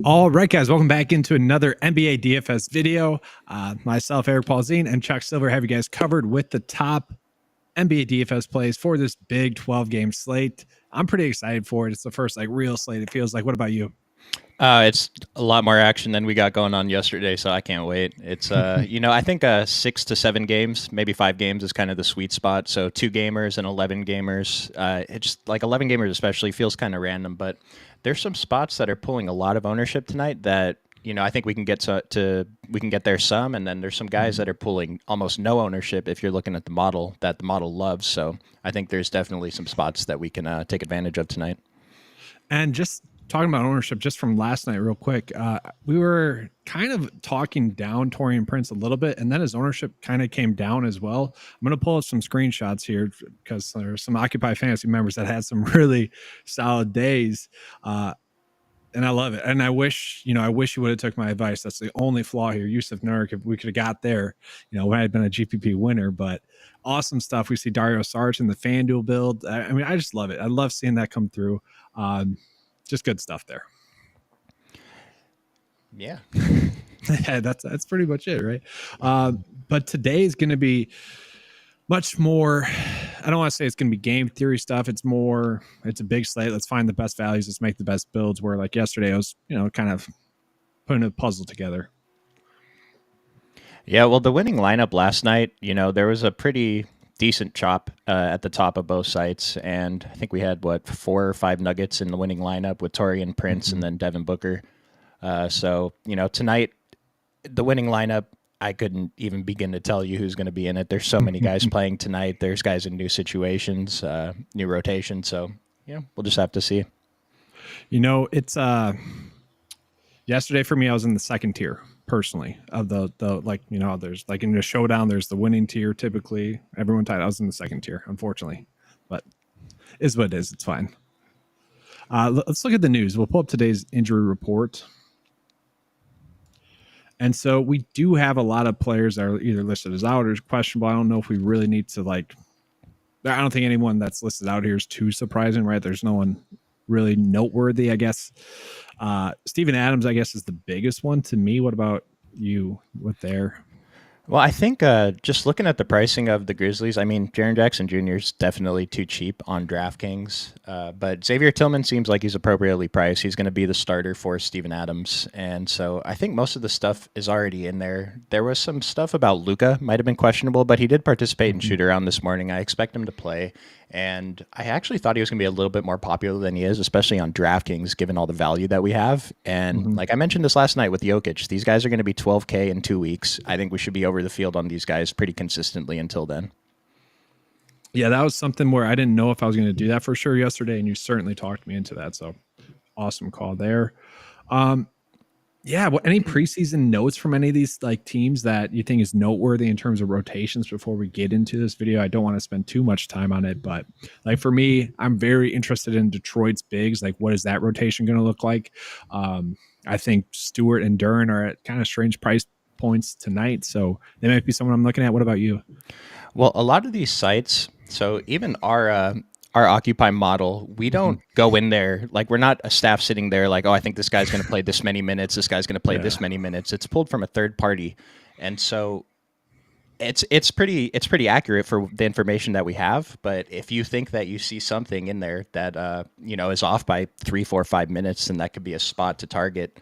All right, guys, welcome back into another NBA DFS video. Myself, Eric Polzin, and Chuck Silver have you guys covered with the top NBA DFS plays for this big 12-game slate. I'm pretty excited for it. It's the first real slate, it feels like. What about you? It's a lot more action than we got going on yesterday, so I can't wait. It's I think 6 to 7 games, maybe 5 games is kind of the sweet spot. So 2 gamers and 11 gamers. It's like 11 gamers especially feels kind of random, but there's some spots that are pulling a lot of ownership tonight that I think we can get we can get there some, and then there's some guys that are pulling almost no ownership if you're looking at the model that the model loves. So I think there's definitely some spots that we can take advantage of tonight. And just talking about ownership, just from last night, real quick, we were kind of talking down Torian Prince a little bit, and then his ownership kind of came down as well. I'm going to pull up some screenshots here because there's some Occupy Fantasy members that had some really solid days. And I love it. And I wish you would have took my advice. That's the only flaw here. Yusuf Nurk, if we could have got there, we had been a GPP winner. But awesome stuff. We see Dario Saric in the FanDuel build. I mean, I just love it. I love seeing that come through. Just good stuff there. Yeah. Yeah, that's pretty much it, right? But today is going to be much more. I don't want to say it's going to be game theory stuff. It's a big slate. Let's find the best values. Let's make the best builds. Where like yesterday, I was, kind of putting a puzzle together. Yeah, well, the winning lineup last night, there was a pretty decent chop at the top of both sites, and I think we had 4 or 5 Nuggets in the winning lineup with Torian Prince and then Devin Booker. So tonight, the winning lineup, I couldn't even begin to tell you who's going to be in it. There's so many guys playing tonight. There's guys in new situations, new rotation. So we'll just have to see. It's yesterday for me, I was in the second tier personally of the there's like in the showdown, there's the winning tier. Typically everyone tied. I was in the second tier, unfortunately, but is what it is. It's fine. Let's look at the news. We'll pull up today's injury report. And so we do have a lot of players that are either listed as out or questionable. I don't know if we really need to I don't think anyone that's listed out here is too surprising, right? There's no one really noteworthy, I guess. Steven Adams, I guess, is the biggest one to me. What about you with there? Well, I think just looking at the pricing of the Grizzlies, I mean, Jaren Jackson Jr. is definitely too cheap on DraftKings, but Xavier Tillman seems like he's appropriately priced. He's going to be the starter for Steven Adams, and so I think most of the stuff is already in there. There was some stuff about Luka, might have been questionable, but he did participate in shoot-around this morning. I expect him to play, and I actually thought he was going to be a little bit more popular than he is, especially on DraftKings, given all the value that we have. And like I mentioned this last night with Jokic, these guys are going to be 12K in 2 weeks. I think we should be over the field on these guys pretty consistently until then. Yeah, that was something where I didn't know if I was going to do that for sure yesterday, and you certainly talked me into that. So awesome call there. Yeah, any preseason notes from any of these teams that you think is noteworthy in terms of rotations before we get into this video? I don't want to spend too much time on it, but for me, I'm very interested in Detroit's bigs. What is that rotation going to look like? I think Stewart and Duren are at kind of strange price points tonight, so they might be someone I'm looking at. What about you? Well, a lot of these sites, so even our Occupy model, we don't go in there we're not a staff sitting there I think this guy's going to play this many minutes, this guy's going to play this many minutes. It's pulled from a third party, and so it's pretty accurate for the information that we have. But if you think that you see something in there that is off by 3, 4, 5 minutes, then that could be a spot to target.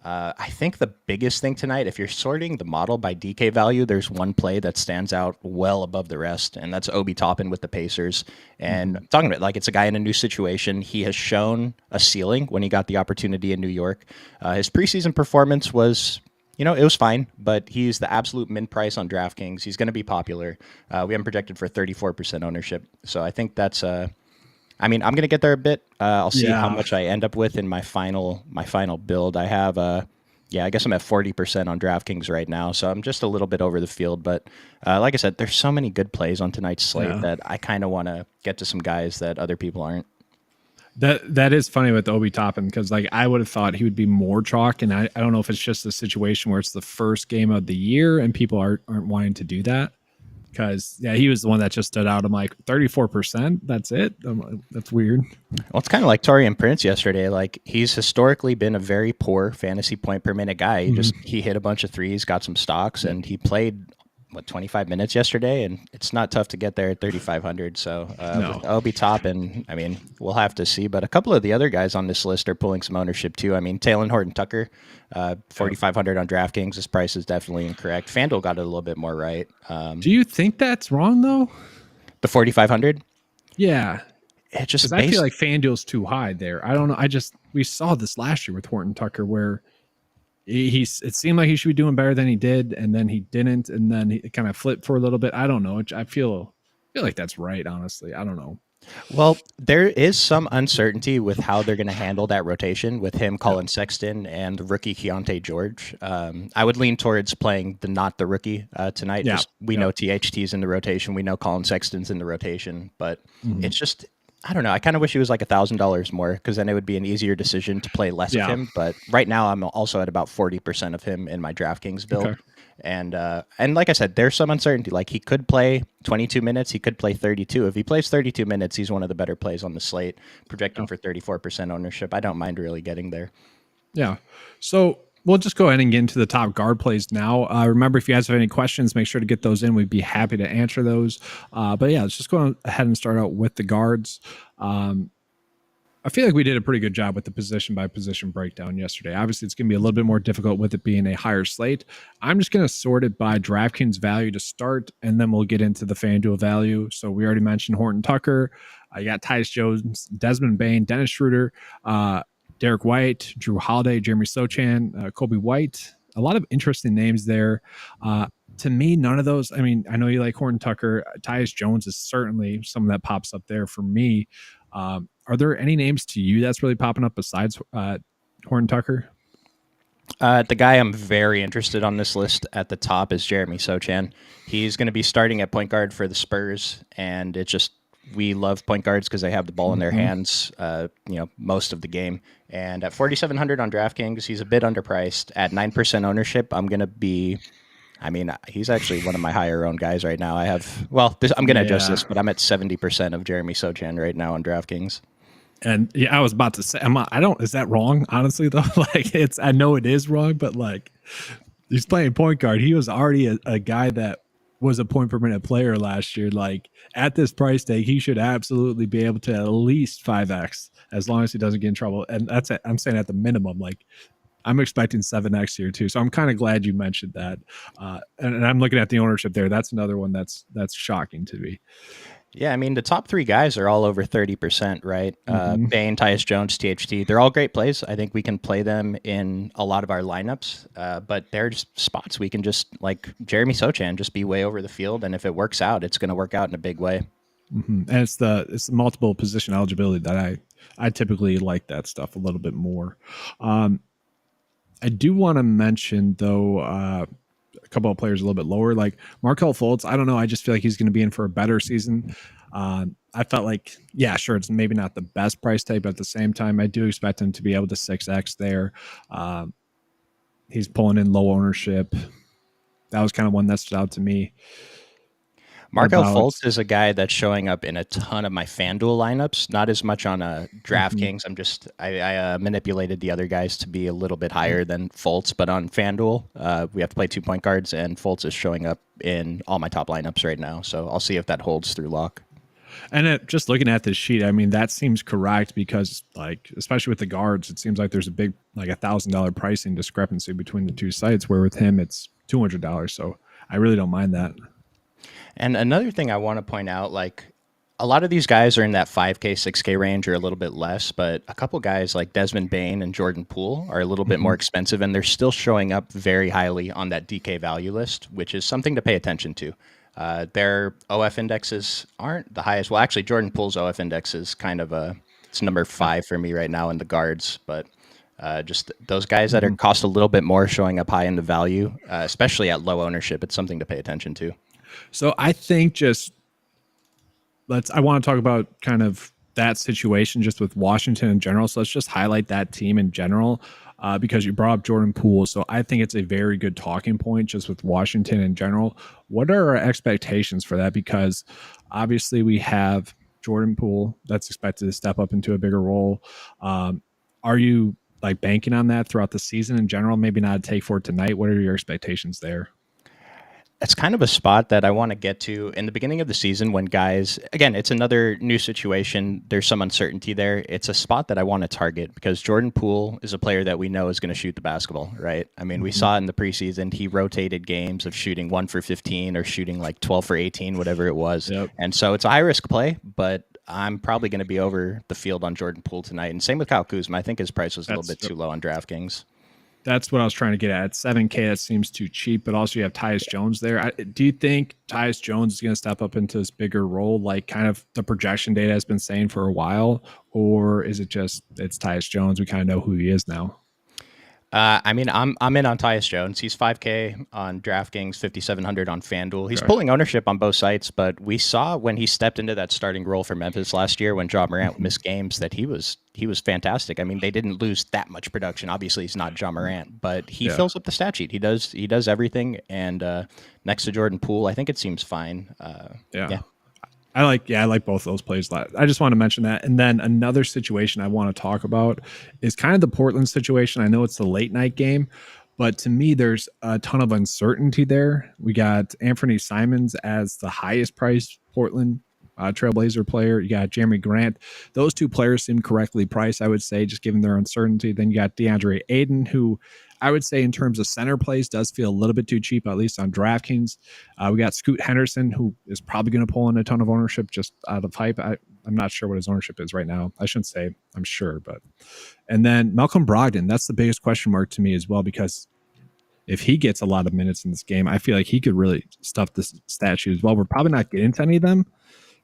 I think the biggest thing tonight, if you're sorting the model by DK value, there's one play that stands out well above the rest, and that's Obi Toppin with the Pacers. And I'm talking about it's a guy in a new situation. He has shown a ceiling when he got the opportunity in New York. His preseason performance was, it was fine, but he's the absolute min price on DraftKings. He's going to be popular. We haven't projected for 34% ownership, so I think that's I'm going to get there a bit. I'll see how much I end up with in my final build. I have, I guess I'm at 40% on DraftKings right now, so I'm just a little bit over the field. But like I said, there's so many good plays on tonight's slate that I kind of want to get to some guys that other people aren't. That is funny with Obi Toppin, because I would have thought he would be more chalk, and I don't know if it's just a situation where it's the first game of the year and people aren't wanting to do that. because he was the one that just stood out. I'm like 34%. That's it. I'm like, that's weird. Well, it's kind of like Torian Prince yesterday. Like he's historically been a very poor fantasy point per minute guy. He hit a bunch of threes, got some stocks, and he played 25 minutes yesterday, and it's not tough to get there at 3,500. So with Obi Toppin, I mean, we'll have to see. But a couple of the other guys on this list are pulling some ownership too. I mean, Talon Horton Tucker, 4,500 on DraftKings. His price is definitely incorrect. FanDuel got it a little bit more right. Do you think that's wrong though? The 4,500? Yeah. It just I feel like FanDuel's too high there. I don't know. We saw this last year with Horton Tucker where it seemed like he should be doing better than he did, and then he didn't, and then he kind of flipped for a little bit. I don't know. I feel like that's right, honestly. I don't know. Well, there is some uncertainty with how they're going to handle that rotation with him, Colin Sexton, and rookie Keontae George. I would lean towards playing not the rookie tonight. Yeah. We know THT's in the rotation. We know Colin Sexton's in the rotation, but it's just, I don't know. I kind of wish he was like $1,000 more, because then it would be an easier decision to play less of him. But right now, I'm also at about 40% of him in my DraftKings build. Okay. And like I said, there's some uncertainty. Like he could play 22 minutes, he could play 32. If he plays 32 minutes, he's one of the better plays on the slate, projecting for 34% ownership. I don't mind really getting there. Yeah. So we'll just go ahead and get into the top guard plays now. Remember, if you guys have any questions, make sure to get those in. We'd be happy to answer those. But yeah, let's just go ahead and start out with the guards. I feel like we did a pretty good job with the position by position breakdown yesterday. Obviously, it's going to be a little bit more difficult with it being a higher slate. I'm just going to sort it by DraftKings value to start, and then we'll get into the FanDuel value. So we already mentioned Horton Tucker. You got Tyus Jones, Desmond Bain, Dennis Schroeder, Derek White, Drew Holiday, Jeremy Sochan, Kobe White. A lot of interesting names there. To me, none of those. I mean, I know you like Horton Tucker. Tyus Jones is certainly someone that pops up there for me. Are there any names to you that's really popping up besides Horton Tucker? The guy I'm very interested on this list at the top is Jeremy Sochan. He's going to be starting at point guard for the Spurs, and we love point guards because they have the ball in their hands, most of the game. And at 4,700 on DraftKings, he's a bit underpriced. At 9% ownership, he's actually one of my higher owned guys right now. I'm going to adjust this, but I'm at 70% of Jeremy Sochan right now on DraftKings. And yeah, I was about to say, is that wrong? Honestly, though, I know it is wrong, but like, he's playing point guard. He was already a guy that was a point per minute player last year. Like at this price tag, he should absolutely be able to at least 5x as long as he doesn't get in trouble. And I'm saying at the minimum, like I'm expecting 7x here too. So I'm kind of glad you mentioned that. And I'm looking at the ownership there. That's another one that's shocking to me. Yeah, I mean, the top three guys are all over 30%, right? Bain, Tyus Jones, THT. They're all great plays. I think we can play them in a lot of our lineups, but they're just spots we can just, like Jeremy Sochan, just be way over the field. And if it works out, it's going to work out in a big way. And it's the multiple position eligibility that I typically like that stuff a little bit more. I do want to mention, though, a couple of players a little bit lower, like Markelle Fultz. I don't know. I just feel like he's going to be in for a better season. I felt like, yeah, sure, it's maybe not the best price tag, but at the same time, I do expect him to be able to 6x there. He's pulling in low ownership. That was kind of one that stood out to me. Markelle Fultz is a guy that's showing up in a ton of my FanDuel lineups, not as much on DraftKings. I manipulated the other guys to be a little bit higher than Fultz, but on FanDuel, we have to play 2 point guards, and Fultz is showing up in all my top lineups right now. So I'll see if that holds through lock. And just looking at this sheet, I mean, that seems correct because, like, especially with the guards, it seems like there's a big, like $1,000 pricing discrepancy between the two sites, where with him, it's $200. So I really don't mind that. And another thing I want to point out, like a lot of these guys are in that 5K, 6K range or a little bit less, but a couple guys like Desmond Bain and Jordan Poole are a little bit more expensive, and they're still showing up very highly on that DK value list, which is something to pay attention to. Their OF indexes aren't the highest. Well, actually, Jordan Poole's OF index is kind of it's number 5 for me right now in the guards, but just those guys that are cost a little bit more showing up high in the value, especially at low ownership, it's something to pay attention to. So I think I want to talk about kind of that situation just with Washington in general. So let's just highlight that team in general. because you brought up Jordan Poole. So I think it's a very good talking point just with Washington in general. What are our expectations for that? Because obviously we have Jordan Poole that's expected to step up into a bigger role. Are you like banking on that throughout the season in general? Maybe not a take for tonight. What are your expectations there? It's kind of a spot that I want to get to in the beginning of the season when guys, again, it's another new situation. There's some uncertainty there. It's a spot that I want to target because Jordan Poole is a player that we know is going to shoot the basketball, right? I mean, we saw in the preseason, he rotated games of shooting 1 for 15 or shooting like 12 for 18, whatever it was. Yep. And so it's a high risk play, but I'm probably going to be over the field on Jordan Poole tonight. And same with Kyle Kuzma. I think his price was a little bit too low on DraftKings. That's what I was trying to get at. 7K, that seems too cheap, but also you have Tyus Jones there. Do you think Tyus Jones is going to step up into this bigger role, like kind of the projection data has been saying for a while? Or is it just it's Tyus Jones? We kind of know who he is now. I mean, I'm in on Tyus Jones. He's 5K on DraftKings, 5,700 on FanDuel. He's pulling ownership on both sites, but we saw when he stepped into that starting role for Memphis last year when Ja Morant missed games that he was fantastic. I mean, they didn't lose that much production. Obviously, he's not Ja Morant, but he fills up the stat sheet. He does everything. And next to Jordan Poole, I think it seems fine. Yeah. I like both of those plays. I just want to mention that. And then another situation I want to talk about is kind of the Portland situation. I know it's the late night game, but to me, there's a ton of uncertainty there. We got Anthony Simons as the highest priced Portland Trailblazer player. You got Jeremy Grant. Those two players seem correctly priced, I would say, just given their uncertainty. Then you got DeAndre Ayton, who I would say in terms of center plays does feel a little bit too cheap, at least on DraftKings. We got Scoot Henderson, who is probably going to pull in a ton of ownership just out of hype. I'm not sure what his ownership is right now. I shouldn't say I'm sure, but and then Malcolm Brogdon, that's the biggest question mark to me as well, because if he gets a lot of minutes in this game, I feel like he could really stuff this stat sheet as well. We're probably not getting to any of them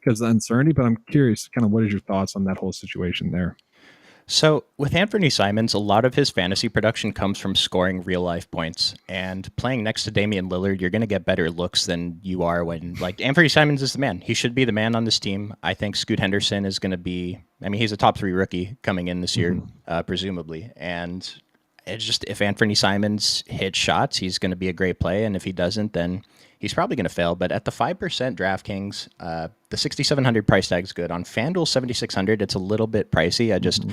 because of the uncertainty, but I'm curious kind of what is your thoughts on that whole situation there? So with Anthony Simons, a lot of his fantasy production comes from scoring real life points, and playing next to Damian Lillard, you're going to get better looks than you are when like Anthony Simons is the man. He should be the man on this team. I think Scoot Henderson is going to be, I mean, he's a top 3 rookie coming in this year, presumably. And it's just, if Anthony Simons hits shots, he's going to be a great play. And if he doesn't, then he's probably going to fail. But at the 5% DraftKings, the 6,700 price tag is good. On FanDuel 7,600, it's a little bit pricey. I just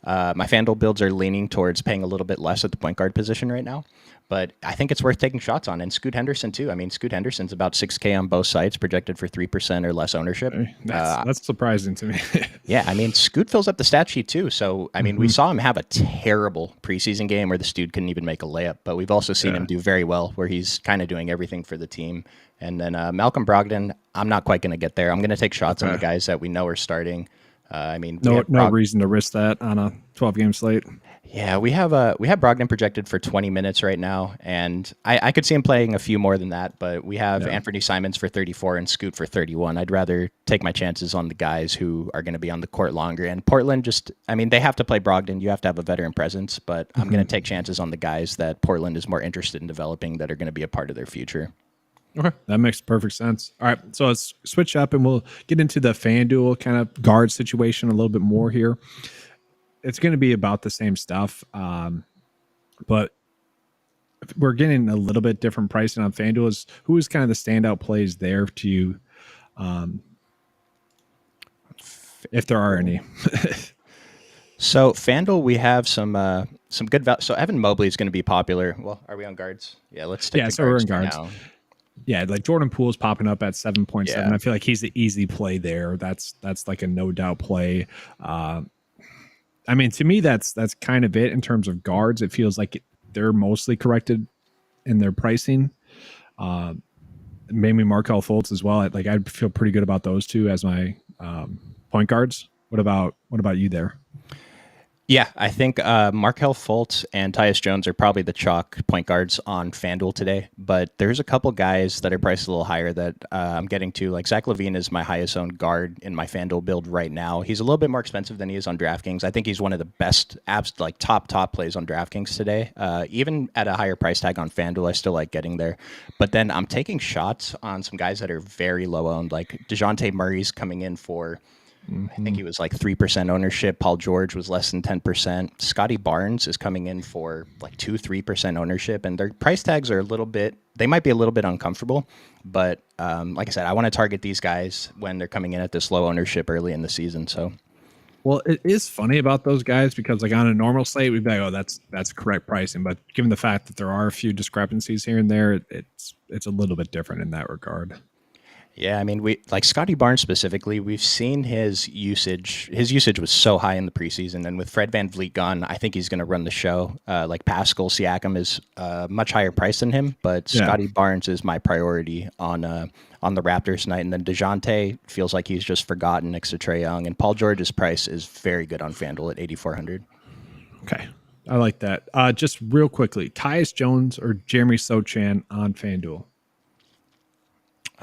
my FanDuel builds are leaning towards paying a little bit less at the point guard position right now. But I think it's worth taking shots on. And Scoot Henderson, too. I mean, Scoot Henderson's about 6K on both sites, projected for 3% or less ownership. That's surprising to me. Yeah, I mean, Scoot fills up the stat sheet, too. So, I mean, we saw him have a terrible preseason game where this dude couldn't even make a layup. But we've also seen him do very well, where he's kind of doing everything for the team. And then Malcolm Brogdon, I'm not quite going to get there. I'm going to take shots on the guys that we know are starting. I mean, no reason to risk that on a 12-game slate. Yeah, we have Brogdon projected for 20 minutes right now, and I could see him playing a few more than that, but we have Anthony Simons for 34 and Scoot for 31. I'd rather take my chances on the guys who are going to be on the court longer. And Portland just, I mean, they have to play Brogdon. You have to have a veteran presence, but I'm going to take chances on the guys that Portland is more interested in developing that are going to be a part of their future. Okay, that makes perfect sense. All right, so let's switch up and we'll get into the FanDuel kind of guard situation a little bit more here. It's going to be about the same stuff, but we're getting a little bit different pricing on FanDuel. Who is kind of the standout plays there to you, if there are any? So FanDuel, we have some good value. So Evan Mobley is going to be popular. Well, are we on guards? Yeah, let's stick to so guards we're in guards. now. Yeah, like Jordan Poole is popping up at 7.7. I feel like he's the easy play there. That's like a no doubt play. I mean, to me, that's kind of it in terms of guards. It feels like they're mostly corrected in their pricing. Maybe Markelle Fultz as well. Like I feel pretty good about those two as my point guards. What about you there? Yeah, I think Markelle Fultz and Tyus Jones are probably the chalk point guards on FanDuel today. But there's a couple guys that are priced a little higher that I'm getting to. Like Zach LaVine is my highest owned guard in my FanDuel build right now. He's a little bit more expensive than he is on DraftKings. I think he's one of the best apps, like top plays on DraftKings today. Even at a higher price tag on FanDuel, I still like getting there. But then I'm taking shots on some guys that are very low owned. Like DeJounte Murray's coming in for I think he was like 3% ownership. Paul George was less than 10%. Scotty Barnes is coming in for like 3% ownership, and their price tags are they might be a little bit uncomfortable, but like I said, I want to target these guys when they're coming in at this low ownership early in the season. So, well, it is funny about those guys because like on a normal slate, we'd be like, oh, that's correct pricing. But given the fact that there are a few discrepancies here and there, it's a little bit different in that regard. yeah, I mean, we like Scotty Barnes specifically. We've seen his usage. His usage was so high in the preseason, and with Fred VanVleet gone, I think he's going to run the show. Like Pascal Siakam is much higher price than him, but Scotty Barnes is my priority on the Raptors tonight. And then DeJounte feels like he's just forgotten next to Trae Young, and Paul George's price is very good on FanDuel at 8,400. Okay, I like that. Just real quickly, Tyus Jones or Jeremy Sochan on FanDuel?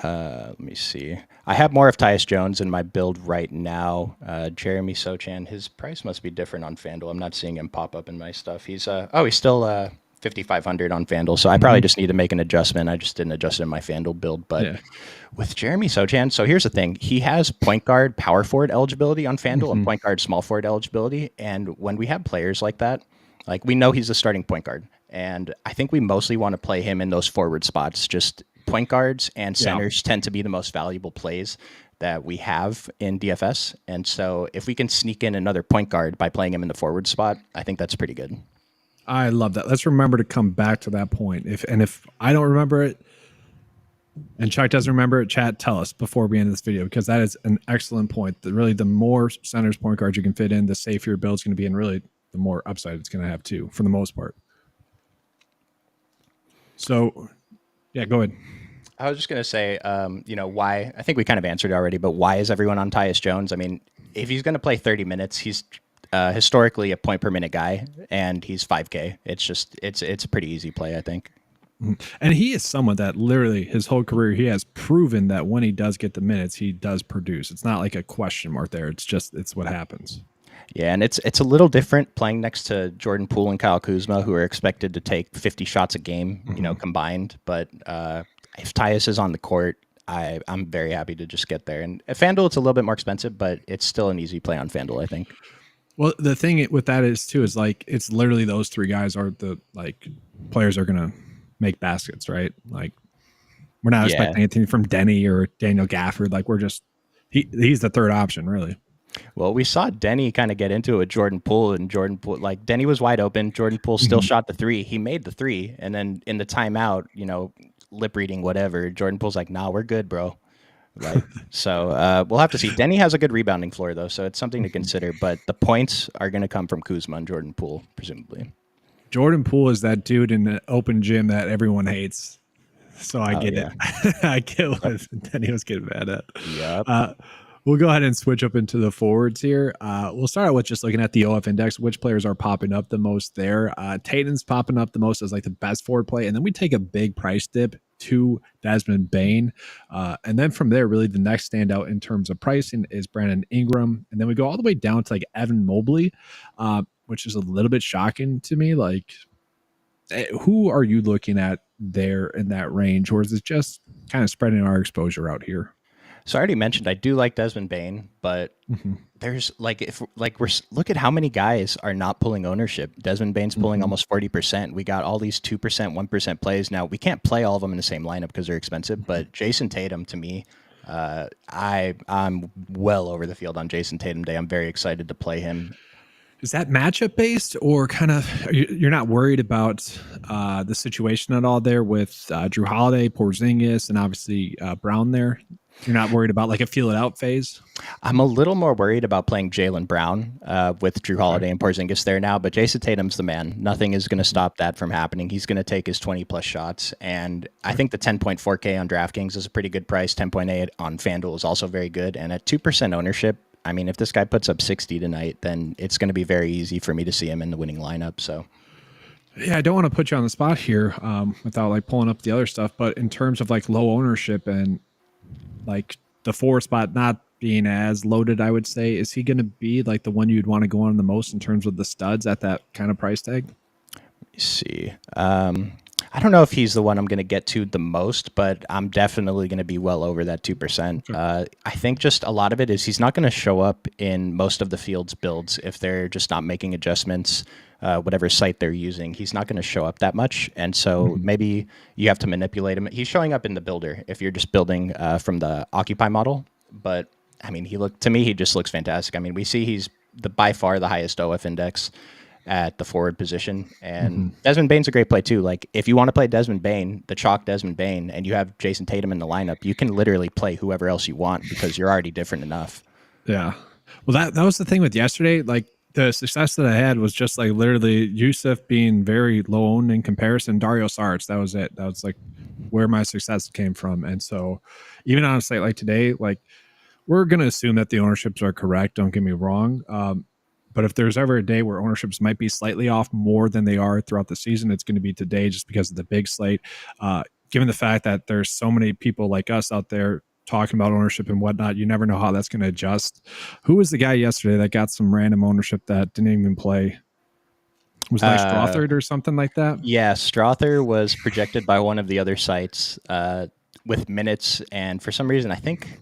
Let me see. I have more of Tyus Jones in my build right now. Jeremy Sochan, his price must be different on FanDuel. I'm not seeing him pop up in my stuff. He's still 5,500 on FanDuel. So I probably just need to make an adjustment. I just didn't adjust it in my FanDuel build. But with Jeremy Sochan, so here's the thing. He has point guard power forward eligibility on FanDuel and point guard small forward eligibility. And when we have players like that, like we know he's a starting point guard. And I think we mostly want to play him in those forward spots. Just point guards and centers tend to be the most valuable plays that we have in DFS. And so if we can sneak in another point guard by playing him in the forward spot, I think that's pretty good. I love that. Let's remember to come back to that point. If I don't remember it and Chuck doesn't remember it, chat, tell us before we end this video, because that is an excellent point. That really the more centers, point guards you can fit in, the safer your build's going to be, and really the more upside it's going to have too, for the most part. So, yeah, go ahead. I was just going to say, why, I think we kind of answered it already, but why is everyone on Tyus Jones? I mean, if he's going to play 30 minutes, he's historically a point per minute guy, and he's 5K. It's a pretty easy play, I think. And he is someone that literally his whole career, he has proven that when he does get the minutes, he does produce. It's not like a question mark there. It's what happens. Yeah, and it's a little different playing next to Jordan Poole and Kyle Kuzma, who are expected to take 50 shots a game, combined. But if Tyus is on the court, I'm very happy to just get there. And at FanDuel, it's a little bit more expensive, but it's still an easy play on FanDuel, I think. Well, the thing with that is too, is like, it's literally those three guys are the players are going to make baskets, right? Like we're not expecting anything from Denny or Daniel Gafford. Like he's the third option, really. Well, we saw Denny kind of get into it with Jordan Poole, and Jordan Poole, like Denny was wide open. Jordan Poole still shot the three. He made the three. And then in the timeout, lip reading, whatever, Jordan Poole's like, nah, we're good, bro. Right. So we'll have to see. Denny has a good rebounding floor, though, so it's something to consider. But the points are going to come from Kuzma and Jordan Poole, presumably. Jordan Poole is that dude in the open gym that everyone hates. So I get it. I get what Denny was getting mad at. Yep. We'll go ahead and switch up into the forwards here. We'll start out with just looking at the OF index, which players are popping up the most there. Tatum's popping up the most as like the best forward play. And then we take a big price dip to Desmond Bane. And then from there, really the next standout in terms of pricing is Brandon Ingram. And then we go all the way down to like Evan Mobley, which is a little bit shocking to me. Like, who are you looking at there in that range? Or is it just kind of spreading our exposure out here? So I already mentioned I do like Desmond Bane, but there's look at how many guys are not pulling ownership. Desmond Bane's pulling almost 40%. We got all these 2%, 1% plays. Now we can't play all of them in the same lineup because they're expensive. But Jason Tatum, to me, I'm well over the field on Jason Tatum Day. I'm very excited to play him. Is that matchup based, or kind of you're not worried about the situation at all there with Drew Holiday, Porzingis, and obviously Brown there? You're not worried about like a feel it out phase? I'm a little more worried about playing Jaylen Brown with Drew Holiday and Porzingis there now, but Jason Tatum's the man. Nothing is going to stop that from happening. He's going to take his 20-plus shots, and I think the 10.4K on DraftKings is a pretty good price. 10.8 on FanDuel is also very good, and at 2% ownership, I mean, if this guy puts up 60 tonight, then it's going to be very easy for me to see him in the winning lineup. So, yeah, I don't want to put you on the spot here without like pulling up the other stuff, but in terms of like low ownership and like the forward spot not being as loaded, I would say, is he going to be like the one you'd want to go on the most in terms of the studs at that kind of price tag? Let me see. I don't know if he's the one I'm going to get to the most, but I'm definitely going to be well over that 2%. Okay. I think just a lot of it is he's not going to show up in most of the field's builds if they're just not making adjustments, whatever site they're using. He's not going to show up that much. And so Mhm. maybe you have to manipulate him. He's showing up in the builder if you're just building from the Occupy model. But I mean, to me, he just looks fantastic. I mean, we see he's by far the highest OF index at the forward position. And Mhm. Desmond Bane's a great play too. Like if you want to play Desmond Bane, the chalk Desmond Bane, and you have Jason Tatum in the lineup, you can literally play whoever else you want because you're already different enough. Yeah. Well, that was the thing with yesterday. Like the success that I had was just like literally Yusuf being very low owned in comparison. Dario Saric, that was it. That was like where my success came from. And so even on a site like today, like we're going to assume that the ownerships are correct. Don't get me wrong. But if there's ever a day where ownerships might be slightly off more than they are throughout the season, it's going to be today just because of the big slate. Given the fact that there's so many people like us out there talking about ownership and whatnot, you never know how that's going to adjust. Who was the guy yesterday that got some random ownership that didn't even play? Was it like Strothard or something like that? Yeah, Strother was projected by one of the other sites with minutes, and for some reason, I think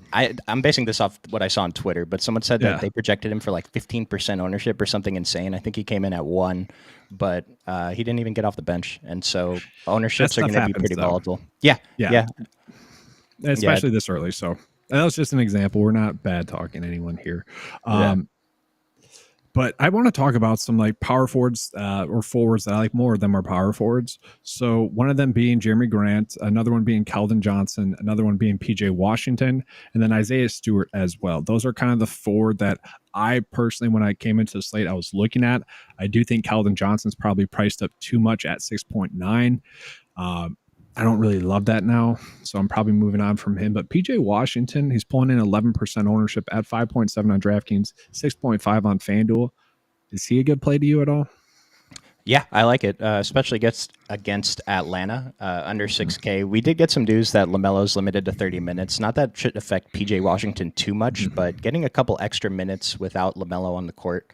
I'm basing this off what I saw on Twitter, but someone said that Yeah. they projected him for like 15% ownership or something insane. I think he came in at 1, but he didn't even get off the bench, and so That ownerships are stuff going to be happens pretty though. volatile. Yeah, Yeah. yeah, yeah, Especially this early. So that was just an example. We're not bad talking anyone here. yeah. But I want to talk about some like power forwards or forwards that I like. More of them are power forwards. So one of them being Jeremy Grant, another one being Keldon Johnson, another one being PJ Washington, and then Isaiah Stewart as well. Those are kind of the four that I personally, when I came into the slate, I was looking at. I do think Keldon Johnson's probably priced up too much at 6.9. I don't really love that now, so I'm probably moving on from him. But PJ Washington, he's pulling in 11% ownership at 5.7 on DraftKings, 6.5 on FanDuel. Is he a good play to you at all? Yeah, I like it, especially against Atlanta under 6K. We did get some news that LaMelo's limited to 30 minutes. Not that should affect PJ Washington too much, but getting a couple extra minutes without LaMelo on the court,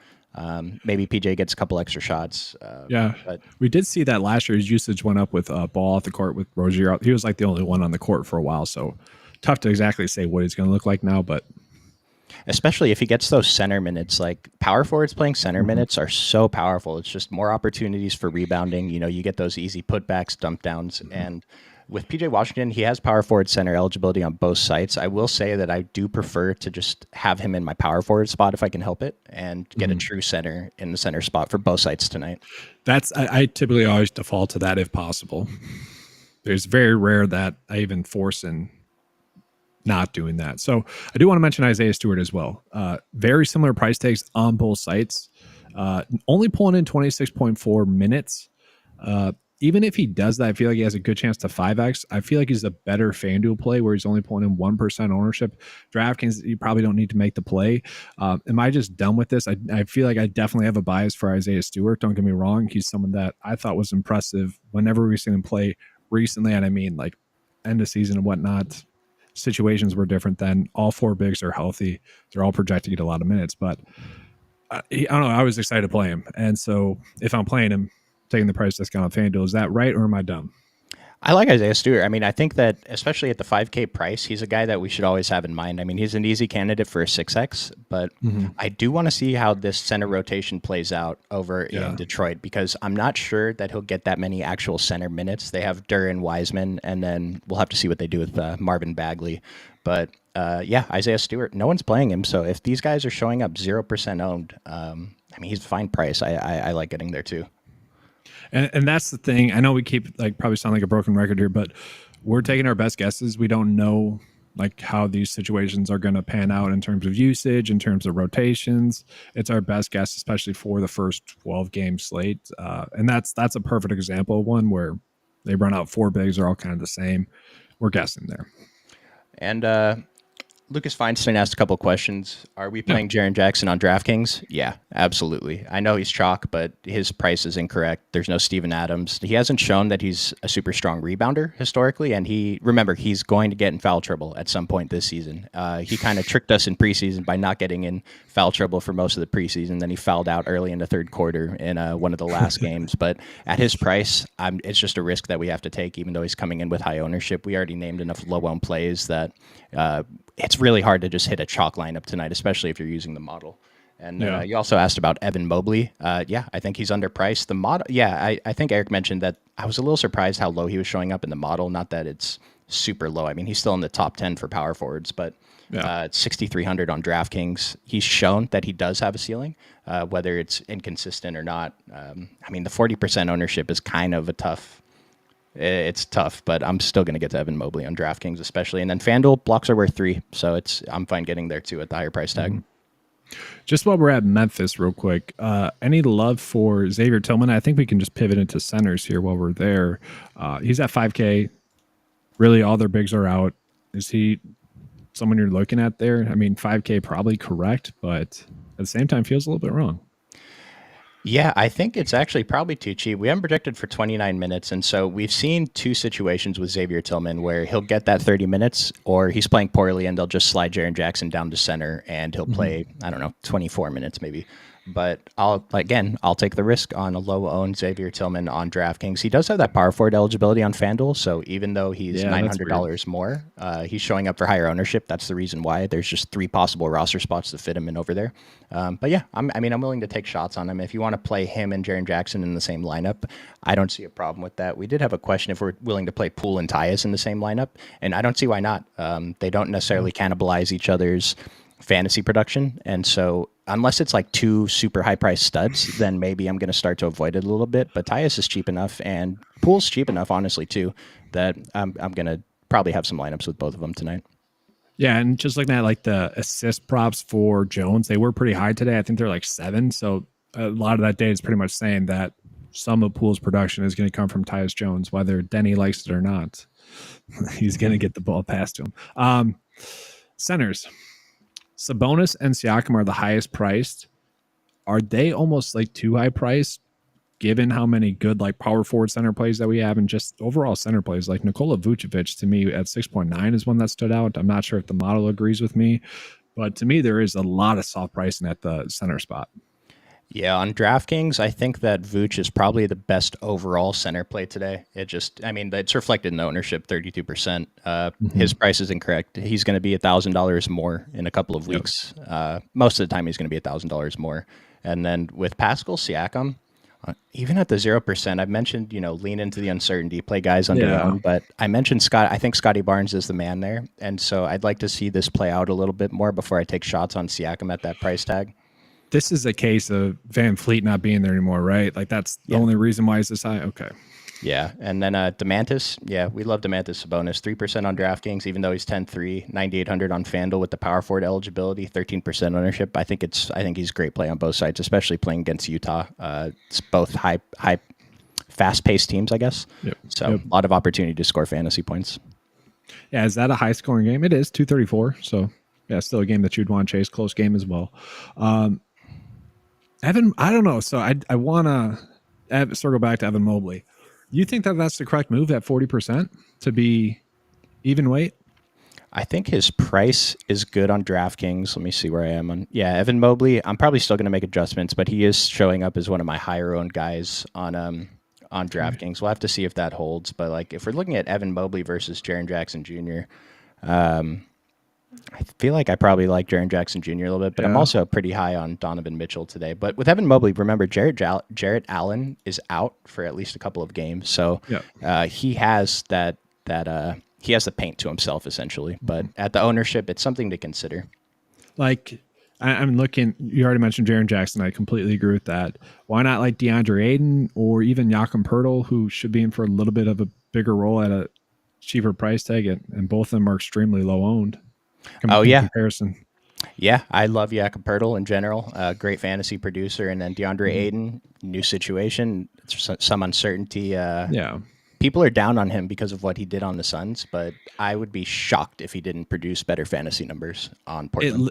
maybe PJ gets a couple extra shots. Yeah, But we did see that last year. His usage went up with ball off the court with Rozier out. He was like the only one on the court for a while, so tough to exactly say what he's going to look like now. But especially if he gets those center minutes, like power forwards playing center minutes are so powerful. It's just more opportunities for rebounding. You know, you get those easy putbacks, dump downs. And with PJ Washington, he has power forward center eligibility on both sites. I will say that I do prefer to just have him in my power forward spot if I can help it and get a true center in the center spot for both sites tonight. I typically always default to that if possible. It's very rare that I even force in not doing that. So I do want to mention Isaiah Stewart as well. Very similar price tags on both sites. Only pulling in 26.4 minutes. Even if he does that, I feel like he has a good chance to 5x. I feel like he's a better FanDuel play where he's only pulling in 1% ownership. DraftKings, you probably don't need to make the play. Am I just done with this? I feel like I definitely have a bias for Isaiah Stewart. Don't get me wrong. He's someone that I thought was impressive whenever we've seen him play recently. And I mean, like end of season and whatnot. Situations were different then. All four bigs are healthy. They're all projected to get a lot of minutes, but I don't know. I was excited to play him. And so if I'm playing him, taking the price discount on FanDuel, is that right or am I dumb? I like Isaiah Stewart. I mean, I think that especially at the 5K price, he's a guy that we should always have in mind. I mean, he's an easy candidate for a 6X, but I do want to see how this center rotation plays out over in Detroit because I'm not sure that he'll get that many actual center minutes. They have Duran Wiseman, and then we'll have to see what they do with Marvin Bagley. But yeah, Isaiah Stewart, no one's playing him. So if these guys are showing up 0% owned, I mean, he's a fine price. I like getting there too. And that's the thing. I know we keep like probably sound like a broken record here, but we're taking our best guesses. We don't know like how these situations are going to pan out in terms of usage, in terms of rotations. It's our best guess, especially for the first 12 game slate. And that's a perfect example of one where they run out four bigs are all kind of the same. We're guessing there. And Lucas Feinstein asked a couple questions. Are we playing Jaren Jackson on DraftKings? Yeah, absolutely. I know he's chalk, but his price is incorrect. There's no Steven Adams. He hasn't shown that he's a super strong rebounder historically, and he's going to get in foul trouble at some point this season. He kind of tricked us in preseason by not getting in foul trouble for most of the preseason. Then he fouled out early in the third quarter in one of the last games. But at his price, it's just a risk that we have to take, even though he's coming in with high ownership. We already named enough low-owned plays that it's really hard to just hit a chalk lineup tonight, especially if you're using the model. And you also asked about Evan Mobley. I think he's underpriced. The model, I think Eric mentioned that. I was a little surprised how low he was showing up in the model. Not that it's super low. I mean, he's still in the top 10 for power forwards, but it's 6,300 on DraftKings. He's shown that he does have a ceiling, whether it's inconsistent or not. I mean, the 40% ownership is kind of a tough. It's tough, but I'm still going to get to Evan Mobley on DraftKings, especially. And then FanDuel blocks are worth 3, so I'm fine getting there too at the higher price tag. Just while we're at Memphis, real quick, any love for Xavier Tillman? I think we can just pivot into centers here while we're there. He's at 5K. Really, all their bigs are out. Is he someone you're looking at there? I mean, 5K probably correct, but at the same time, feels a little bit wrong. Yeah, I think it's actually probably too cheap. We haven't projected for 29 minutes, and so we've seen 2 situations with Xavier Tillman where he'll get that 30 minutes, or he's playing poorly and they'll just slide Jaren Jackson down to center and he'll play, 24 minutes maybe. But I'll take the risk on a low-owned Xavier Tillman on DraftKings. He does have that power forward eligibility on FanDuel, so even though he's $900 more, he's showing up for higher ownership. That's the reason why. There's just 3 possible roster spots to fit him in over there. But yeah, I'm willing to take shots on him. If you want to play him and Jaren Jackson in the same lineup, I don't see a problem with that. We did have a question if we're willing to play Poole and Tyus in the same lineup, and I don't see why not. They don't necessarily cannibalize each other's fantasy production, and so unless it's like 2 super high price studs, then maybe I'm going to start to avoid it a little bit. But Tyus is cheap enough, and Poole's cheap enough, honestly, too, that I'm going to probably have some lineups with both of them tonight. Yeah, and just looking at like the assist props for Jones, they were pretty high today. I think they're like 7. So a lot of that day is pretty much saying that some of Poole's production is going to come from Tyus Jones, whether Denny likes it or not. He's going to get the ball past to him. Centers. Sabonis and Siakam are the highest priced. Are they almost like too high priced given how many good like power forward center plays that we have and just overall center plays? Like Nikola Vucevic to me at 6.9 is one that stood out. I'm not sure if the model agrees with me, but to me there is a lot of soft pricing at the center spot. Yeah, on DraftKings, I think that Vooch is probably the best overall center play today. It's reflected in the ownership, 32%. His price is incorrect. He's going to be $1,000 more in a couple of weeks. Most of the time, he's going to be $1,000 more. And then with Pascal Siakam, even at the 0%, I've mentioned, lean into the uncertainty, play guys under their own. But I mentioned I think Scotty Barnes is the man there. And so I'd like to see this play out a little bit more before I take shots on Siakam at that price tag. This is a case of Van Fleet not being there anymore, right? Like that's the only reason why it's this high. Okay. Yeah. And then Demantis. Yeah, we love Demantis Sabonis. 3% on DraftKings, even though he's 10-3, 9,800 on FanDuel with the power forward eligibility, 13% ownership. I think he's a great play on both sides, especially playing against Utah. It's both high fast-paced teams, I guess. So a lot of opportunity to score fantasy points. Yeah, is that a high-scoring game? It is, 234. So yeah, still a game that you'd want to chase. Close game as well. Evan, I don't know. So I want to circle back to Evan Mobley. You think that that's the correct move at 40% to be even weight? I think his price is good on DraftKings. Let me see where I am on. Yeah, Evan Mobley. I'm probably still going to make adjustments, but he is showing up as one of my higher owned guys on DraftKings. We'll have to see if that holds. But like if we're looking at Evan Mobley versus Jaren Jackson Jr., I feel like I probably like Jaren Jackson Jr. a little bit, but I'm also pretty high on Donovan Mitchell today. But with Evan Mobley, remember Jarrett Allen is out for at least a couple of games, so he has he has the paint to himself essentially. But at the ownership, it's something to consider. Like I'm looking. You already mentioned Jaren Jackson. I completely agree with that. Why not like DeAndre Ayton or even Jakob Poeltl, who should be in for a little bit of a bigger role at a cheaper price tag, and both of them are extremely low owned. Comparison. Yeah, I love Jakob Poeltl in general. Great fantasy producer, and then DeAndre Ayton, new situation, some uncertainty. people are down on him because of what he did on the Suns, but I would be shocked if he didn't produce better fantasy numbers on Portland.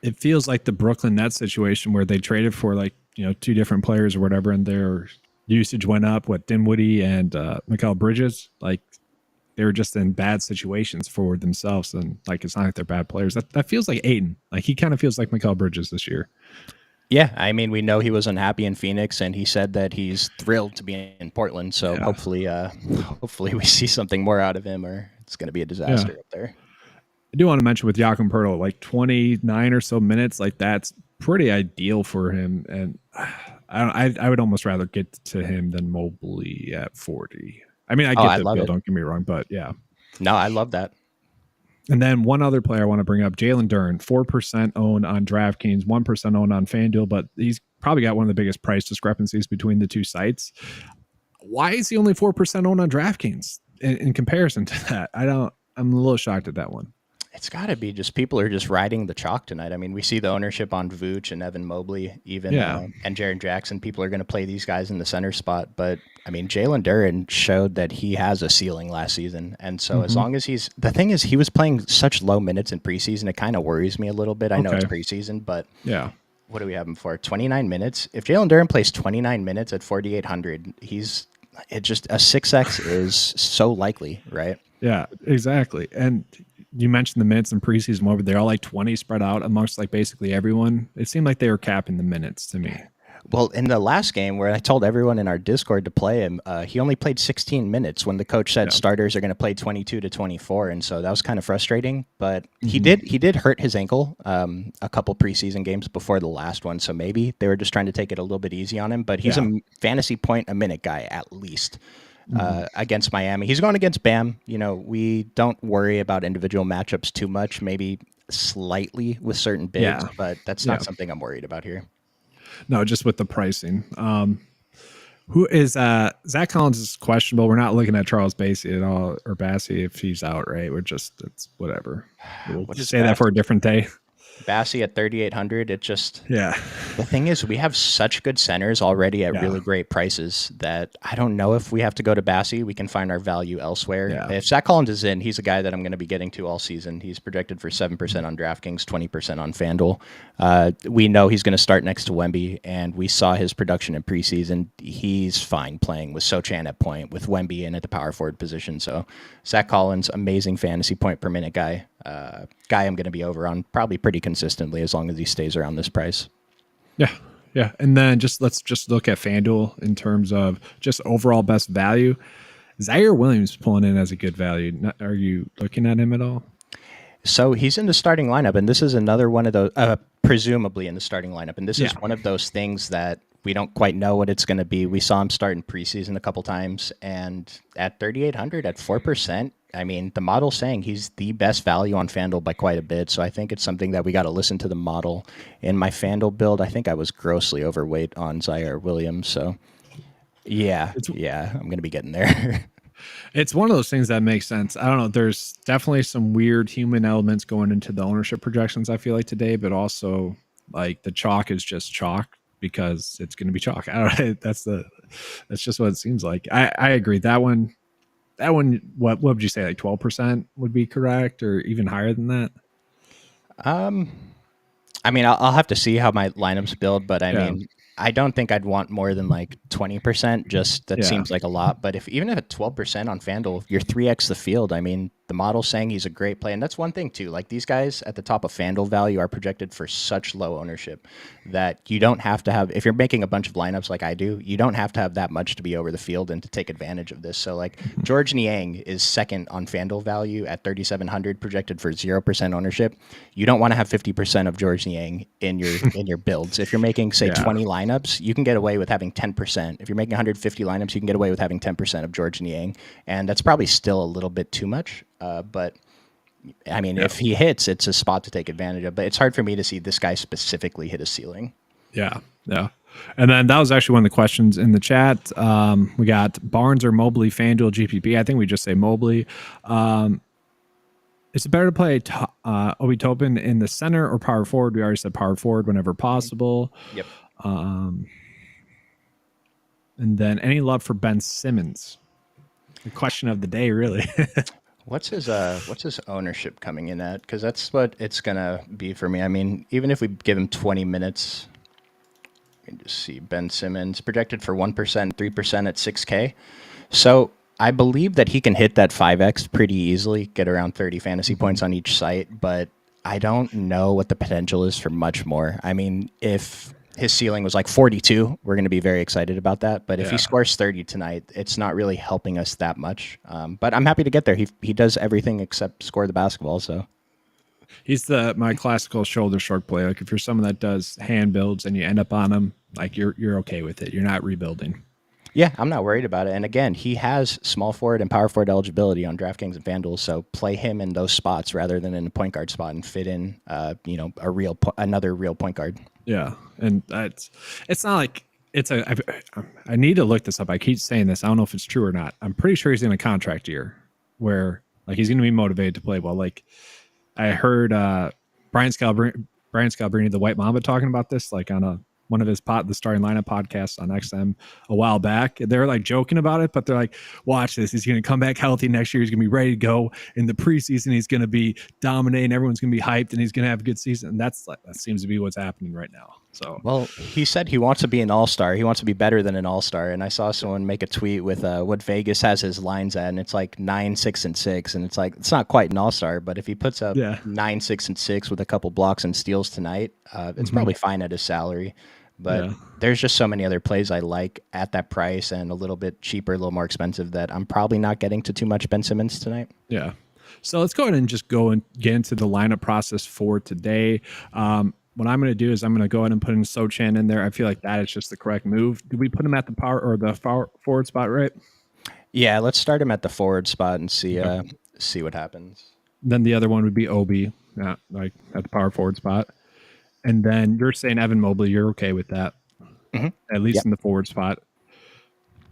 It feels like the Brooklyn Nets situation where they traded for like, two different players or whatever, and their usage went up. What, Dinwiddie and Mikal Bridges, like they were just in bad situations for themselves, and like it's not like they're bad players. That feels like Ayton. Like he kind of feels like Mikal Bridges this year. Yeah, I mean, we know he was unhappy in Phoenix, and he said that he's thrilled to be in Portland. So hopefully we see something more out of him, or it's going to be a disaster up there. I do want to mention with Jakob Poeltl, like 29 or so minutes, like that's pretty ideal for him. And I would almost rather get to him than Mobley at 40. I mean, I get the deal, don't get me wrong, but yeah. No, I love that. And then one other player I want to bring up, Jalen Duren, 4% owned on DraftKings, 1% owned on FanDuel, but he's probably got one of the biggest price discrepancies between the two sites. Why is he only 4% owned on DraftKings in comparison to that? I'm a little shocked at that one. It's got to be just people are just riding the chalk tonight. I mean, we see the ownership on Vooch and Evan Mobley, even and Jaren Jackson. People are going to play these guys in the center spot. But I mean, Jalen Duren showed that he has a ceiling last season, and so as long as the thing is, he was playing such low minutes in preseason. It kind of worries me a little bit. I know it's preseason, but what do we have him for? 29 minutes. If Jalen Duren plays 29 minutes at 4,800, a 6x is so likely, right? Yeah, exactly. And you mentioned the minutes in preseason over. They're all like 20 spread out amongst like basically everyone. It seemed like they were capping the minutes to me. Well, in the last game where I told everyone in our Discord to play him, he only played 16 minutes when the coach said starters are going to play 22 to 24. And so that was kind of frustrating, but he did hurt his ankle a couple preseason games before the last one. So maybe they were just trying to take it a little bit easy on him, but he's a fantasy point a minute guy at least. Against Miami. He's going against Bam. We don't worry about individual matchups too much, maybe slightly with certain bids, but that's not something I'm worried about here. No, just with the pricing. Who is Zach Collins is questionable. We're not looking at Charles Bassey at all, or Bassey if he's out, right? It's whatever. We'll just say that for a different day. Bassey at 3,800. It just the thing is, we have such good centers already at really great prices that I don't know if we have to go to Bassey. We can find our value elsewhere. If Zach Collins is in, he's a guy that I'm going to be getting to all season. He's projected for 7% on DraftKings, 20% on FanDuel. We know he's going to start next to Wemby, and we saw his production in preseason. He's fine playing with Sochan at point, with Wemby in at the power forward position. So Zach Collins, amazing fantasy point per minute guy. Guy I'm going to be over on probably pretty consistently as long as he stays around this price. Yeah. And then let's look at FanDuel in terms of just overall best value. Zaire Williams pulling in as a good value. Are you looking at him at all? So he's in the starting lineup, and this is another one of those, presumably in the starting lineup. And this is one of those things that we don't quite know what it's going to be. We saw him start in preseason a couple times, and at 3,800 at 4%, I mean, the model's saying he's the best value on FanDuel by quite a bit. So I think it's something that we got to listen to the model. In my FanDuel build, I think I was grossly overweight on Zaire Williams. So yeah, I'm going to be getting there. It's one of those things that makes sense. I don't know. There's definitely some weird human elements going into the ownership projections, I feel like today, but also like the chalk is just chalk because it's going to be chalk. I don't know. That's just what it seems like. I agree. That one, what would you say? Like 12% would be correct, or even higher than that? I mean, I'll have to see how my lineups build, but I mean, I don't think I'd want more than like 20%. Just that seems like a lot. But even if at 12% on FanDuel, you're 3x the field. I mean, the model's saying he's a great play. And that's one thing too. Like these guys at the top of FanDuel value are projected for such low ownership that you don't have to have, if you're making a bunch of lineups like I do, you don't have to have that much to be over the field and to take advantage of this. So like George Niang is second on FanDuel value at 3,700, projected for 0% ownership. You don't want to have 50% of George Niang in your builds. If you're making say 20 lineups, you can get away with having 10%. If you're making 150 lineups, you can get away with having 10% of George Niang. And that's probably still a little bit too much. But I mean, if he hits, it's a spot to take advantage of. But it's hard for me to see this guy specifically hit a ceiling. Yeah. And then that was actually one of the questions in the chat. We got Barnes or Mobley, FanDuel, GPP. I think we just say Mobley. Is it better to play Obi Toppin in the center or power forward? We already said power forward whenever possible. Yep. And then any love for Ben Simmons? The question of the day, really. What's his ownership coming in at? Because that's what it's gonna be for me. I mean, even if we give him 20 minutes, you can just see Ben Simmons projected for 1%, 3% at 6K. So I believe that he can hit that 5x pretty easily, get around 30 fantasy points on each site, but I don't know what the potential is for much more. I mean, if his ceiling was like 42, we're going to be very excited about that. But if he scores 30 tonight, it's not really helping us that much. But I'm happy to get there. He does everything except score the basketball. So He's my classical shoulder shrug play. Like if you're someone that does hand builds and you end up on him, like you're okay with it. You're not rebuilding. Yeah, I'm not worried about it. And again, he has small forward and power forward eligibility on DraftKings and FanDuel, so play him in those spots rather than in the point guard spot and fit in, another real point guard. Yeah, and it's not like I need to look this up. I keep saying this. I don't know if it's true or not. I'm pretty sure he's in a contract year where like he's going to be motivated to play well. Like I heard Brian Scalabrine, the White Mamba, talking about this like on one of his the starting lineup podcasts on XM a while back. They're like joking about it, but they're like, watch this. He's going to come back healthy next year. He's going to be ready to go in the preseason. He's going to be dominating. Everyone's going to be hyped and he's going to have a good season. And that seems to be what's happening right now. So, well, he said he wants to be an all-star. He wants to be better than an all-star. And I saw someone make a tweet with what Vegas has his lines at, and it's like 9, 6, and 6. And it's like, it's not quite an all-star, but if he puts up 9, 6, and 6 with a couple blocks and steals tonight, it's probably fine at his salary. But there's just so many other plays I like at that price and a little bit cheaper, a little more expensive that I'm probably not getting to too much Ben Simmons tonight. Yeah. So let's go ahead and just go and get into the lineup process for today. What I'm going to do is I'm going to go ahead and put in Sochan in there. I feel like that is just the correct move. Did we put him at the power or the forward spot, right? Yeah, let's start him at the forward spot and see what happens. Then the other one would be Obi, like at the power forward spot. And then you're saying Evan Mobley, you're okay with that, at least in the forward spot.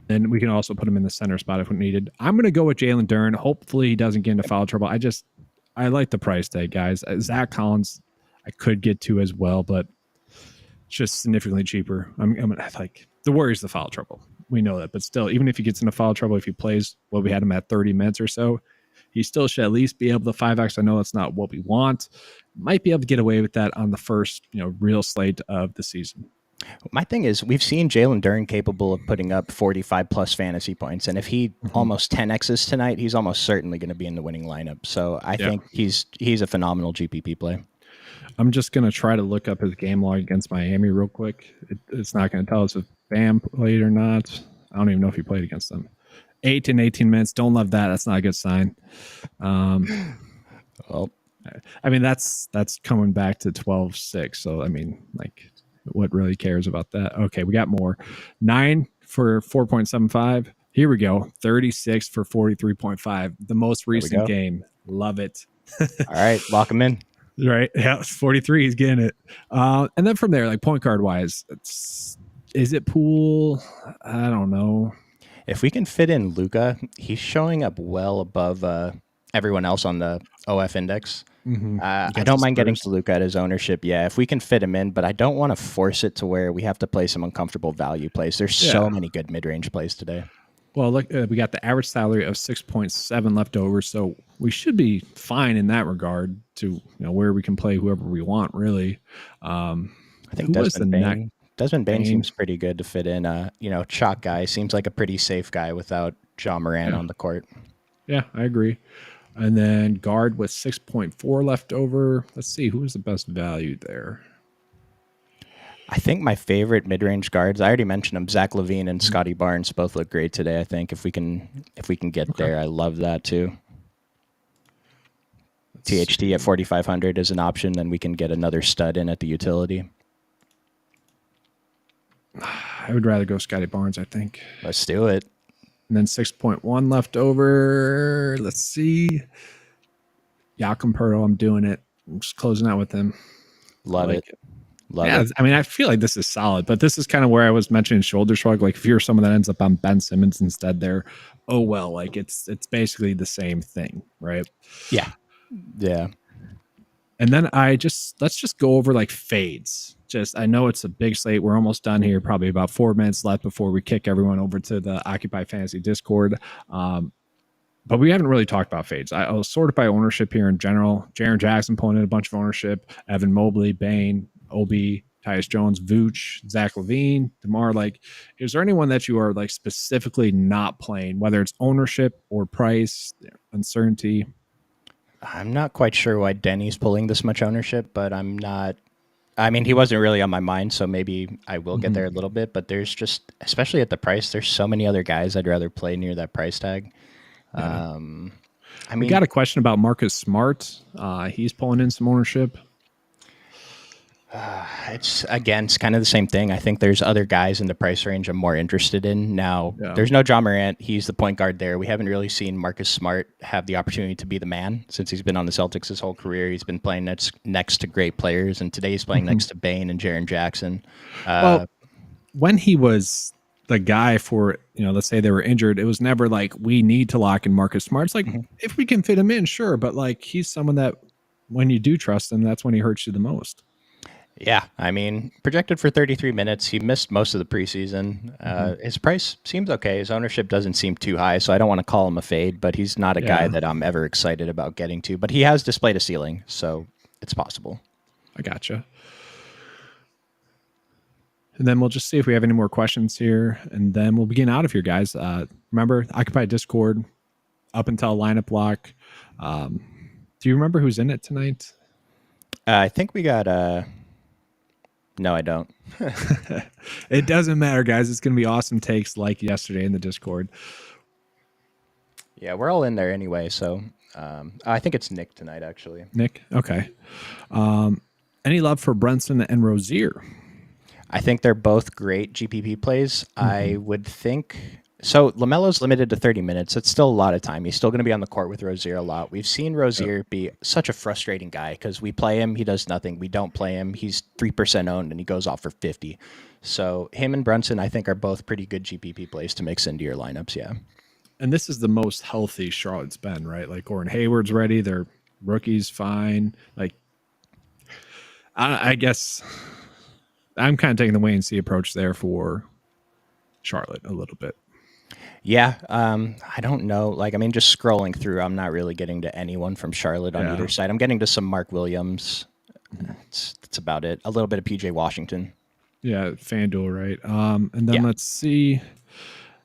Then we can also put him in the center spot if we needed. I'm going to go with Jalen Duren. Hopefully he doesn't get into foul trouble. I like the price tag, guys. Zach Collins, I could get to as well, but it's just significantly cheaper. I'm like the worry is the foul trouble. We know that, but still, even if he gets into foul trouble, if he plays what we had him at 30 minutes or so, he still should at least be able to 5x. I know that's not what we want. Might be able to get away with that on the first, real slate of the season. My thing is, we've seen Jalen Duren capable of putting up 45 plus fantasy points, and if he almost 10x's tonight, he's almost certainly going to be in the winning lineup. So I think he's a phenomenal GPP play. I'm just going to try to look up his game log against Miami real quick. It's not going to tell us if Bam played or not. I don't even know if he played against them. 8 and 18 minutes. Don't love that. That's not a good sign. Well, I mean, that's coming back to 12-6. So, I mean, like, what really cares about that? Okay, we got more. 9 for 4.75. Here we go. 36 for 43.5. The most recent game. Love it. All right, lock him in. Right. Yeah, 43. He's getting it. And then from there, like point guard wise, is it Poole? I don't know. If we can fit in Luka, he's showing up well above everyone else on the OF index. I don't mind getting to Luka at his ownership. Yeah, if we can fit him in, but I don't want to force it to where we have to play some uncomfortable value plays. There's so many good mid-range plays today. Well, look, we got the average salary of 6.7 left over, so we should be fine in that regard to where we can play whoever we want, really. I think Desmond Bane seems pretty good to fit in. Chalk guy seems like a pretty safe guy without Ja Morant on the court. Yeah, I agree. And then guard with 6.4 left over. Let's see, who is the best value there? I think my favorite mid-range guards, I already mentioned them, Zach LaVine and Scotty Barnes both look great today. I think if we can get there, I love that too. THT at 4,500 is an option, then we can get another stud in at the utility. I would rather go Scotty Barnes, I think. Let's do it. And then 6.1 left over. Let's see. Jakob Poeltl, I'm doing it. I'm just closing out with him. Love it. I mean, I feel like this is solid, but this is kind of where I was mentioning shoulder shrug. Like if you're someone that ends up on Ben Simmons instead there, oh well, like it's basically the same thing, right? Yeah. Yeah. And then let's just go over like fades. I know it's a big slate. We're almost done here. Probably about 4 minutes left before we kick everyone over to the Occupy Fantasy Discord. But we haven't really talked about fades. I'll sort it by ownership here in general. Jaren Jackson pulling in a bunch of ownership. Evan Mobley, Bain, Obi, Tyus Jones, Vooch, Zach LaVine, DeMar. Like, is there anyone that you are like specifically not playing, whether it's ownership or price, uncertainty? I'm not quite sure why Denny's pulling this much ownership, but I'm not. I mean, he wasn't really on my mind, so maybe I will get there a little bit. But there's just, especially at the price, there's so many other guys I'd rather play near that price tag. Yeah. I We mean, got a question about Marcus Smart. He's pulling in some ownership. it's kind of the same thing. I think there's other guys in the price range I'm more interested in. Now, there's no John Morant. He's the point guard there. We haven't really seen Marcus Smart have the opportunity to be the man since he's been on the Celtics his whole career. He's been playing next to great players, and today he's playing next to Bain and Jaren Jackson. Well, when he was the guy for, let's say they were injured, it was never like we need to lock in Marcus Smart. It's like if we can fit him in, sure, but like he's someone that when you do trust him, that's when he hurts you the most. Yeah, I mean, projected for 33 minutes. He missed most of the preseason. His price seems okay. His ownership doesn't seem too high, so I don't want to call him a fade, but he's not a guy that I'm ever excited about getting to. But he has displayed a ceiling, so it's possible. I gotcha. And then we'll just see if we have any more questions here, and then we'll begin out of here, guys. Remember, Occupy Discord up until lineup lock. Do you remember who's in it tonight? I think we got... No, I don't. It doesn't matter, guys. It's going to be awesome takes like yesterday in the Discord. Yeah, we're all in there anyway, so I think it's Nick tonight, actually. Nick? Okay. Any love for Brunson and Rozier? I think they're both great GPP plays. I would think... So LaMelo's limited to 30 minutes. It's still a lot of time. He's still going to be on the court with Rozier a lot. We've seen Rozier be such a frustrating guy because we play him, he does nothing. We don't play him, he's 3% owned, and he goes off for 50. So him and Brunson, I think, are both pretty good GPP plays to mix into your lineups, yeah. And this is the most healthy Charlotte's been, right? Like Gordon Hayward's ready. Their rookie's fine. Like, I guess I'm kind of taking the wait-and-see approach there for Charlotte a little bit. Yeah, I don't know. Like, I mean, just scrolling through, I'm not really getting to anyone from Charlotte on either side. I'm getting to some Mark Williams. That's about it. A little bit of PJ Washington. Yeah, FanDuel, right? And then let's see.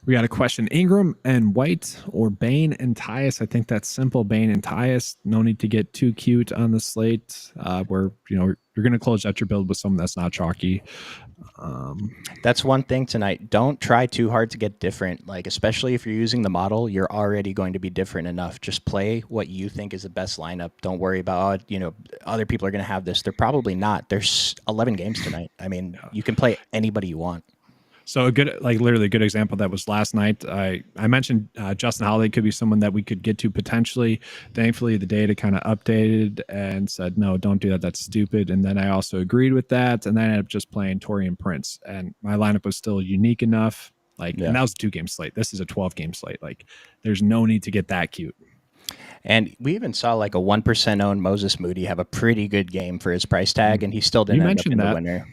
We got a question. Ingram and White or Bain and Tyus? I think that's simple. Bain and Tyus. No need to get too cute on the slate where, you're going to close out your build with someone that's not chalky. That's one thing tonight. Don't try too hard to get different. Like, especially if you're using the model, you're already going to be different enough. Just play what you think is the best lineup. Don't worry about, other people are going to have this. They're probably not. There's 11 games tonight. I mean, you can play anybody you want. So literally a good example that was last night. I mentioned Justin Holiday could be someone that we could get to potentially. Thankfully, the data kind of updated and said, no, don't do that. That's stupid. And then I also agreed with that. And then I ended up just playing Taurean Prince. And my lineup was still unique enough. And that was a 2-game slate. This is a 12-game slate. Like, there's no need to get that cute. And we even saw like a 1% owned Moses Moody have a pretty good game for his price tag, and he still didn't end up in the winner.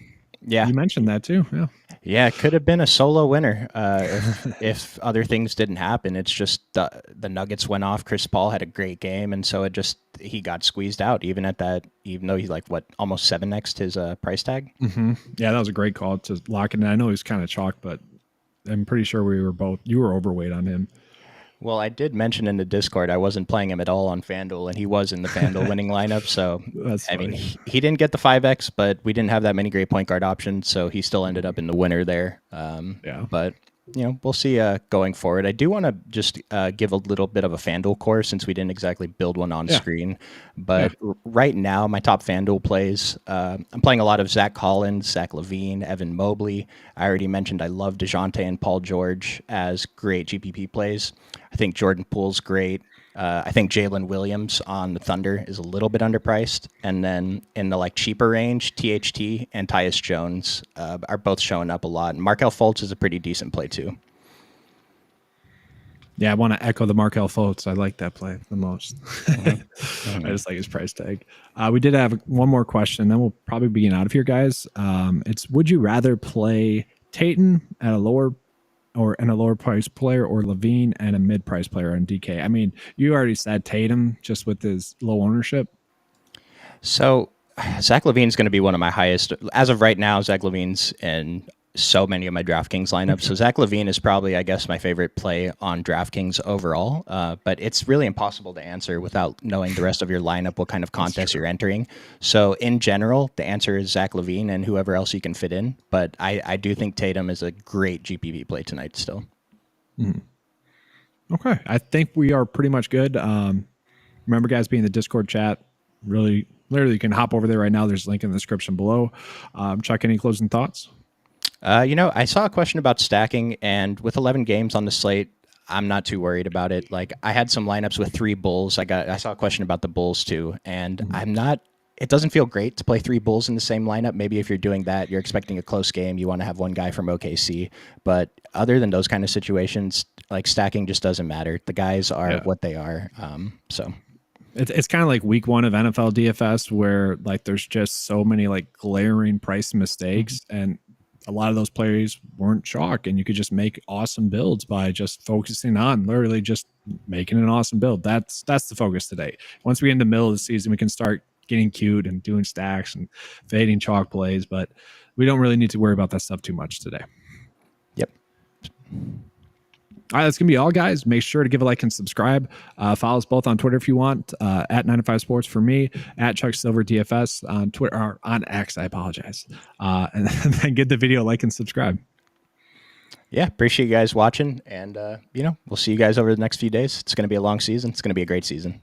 Yeah, you mentioned that too. Yeah, it could have been a solo winner if other things didn't happen. It's just the Nuggets went off. Chris Paul had a great game, and so he got squeezed out even though he's like almost 7x his price tag. Yeah, that was a great call to lock it in. I know he's kind of chalked, but I'm pretty sure you were overweight on him. Well, I did mention in the Discord I wasn't playing him at all on FanDuel, and he was in the FanDuel winning lineup. So, I mean, he didn't get the 5X, but we didn't have that many great point guard options, so he still ended up in the winner there. But, we'll see going forward. I do want to just give a little bit of a FanDuel course since we didn't exactly build one on screen. But right now, my top FanDuel plays, I'm playing a lot of Zach Collins, Zach LaVine, Evan Mobley. I already mentioned I love DeJounte and Paul George as great GPP plays. I think Jordan Poole's great. I think Jalen Williams on the Thunder is a little bit underpriced. And then in the cheaper range, THT and Tyus Jones are both showing up a lot. And Markelle Fultz is a pretty decent play too. Yeah, I want to echo the Markelle Fultz. I like that play the most. I just like his price tag. We did have one more question, then we'll probably begin out of here, guys. It's would you rather play Tatum at a lower and a lower price player, or Levine and a mid price player on DK? I mean, you already said Tatum just with his low ownership. So Zach LaVine's going to be one of my highest as of right now. Zach LaVine's in so many of my DraftKings lineups. So Zach LaVine is probably, I guess, my favorite play on DraftKings overall. But it's really impossible to answer without knowing the rest of your lineup, what kind of contest you're entering. So in general, the answer is Zach LaVine and whoever else you can fit in. But I do think Tatum is a great GPP play tonight still. Okay, I think we are pretty much good. Remember, guys, be in the Discord chat. Really, literally, you can hop over there right now. There's a link in the description below. Chuck, any closing thoughts? I saw a question about stacking, and with 11 games on the slate, I'm not too worried about it. Like, I had some lineups with 3 Bulls. I saw a question about the Bulls too, and it doesn't feel great to play 3 Bulls in the same lineup. Maybe if you're doing that, you're expecting a close game, you want to have one guy from OKC. But other than those kind of situations, like, stacking just doesn't matter. The guys are what they are. So it's kind of like week 1 of NFL DFS, where like there's just so many like glaring price mistakes, and a lot of those players weren't chalk, and you could just make awesome builds by just focusing on literally just making an awesome build. That's the focus today. Once we get in the middle of the season, we can start getting cute and doing stacks and fading chalk plays, but we don't really need to worry about that stuff too much today. Yep. All right, that's going to be all, guys. Make sure to give a like and subscribe. Follow us both on Twitter if you want, at 905 Sports for me, at Chuck Silver DFS on Twitter, or on X, I apologize. And then give the video a like and subscribe. Yeah, appreciate you guys watching, and we'll see you guys over the next few days. It's going to be a long season. It's going to be a great season.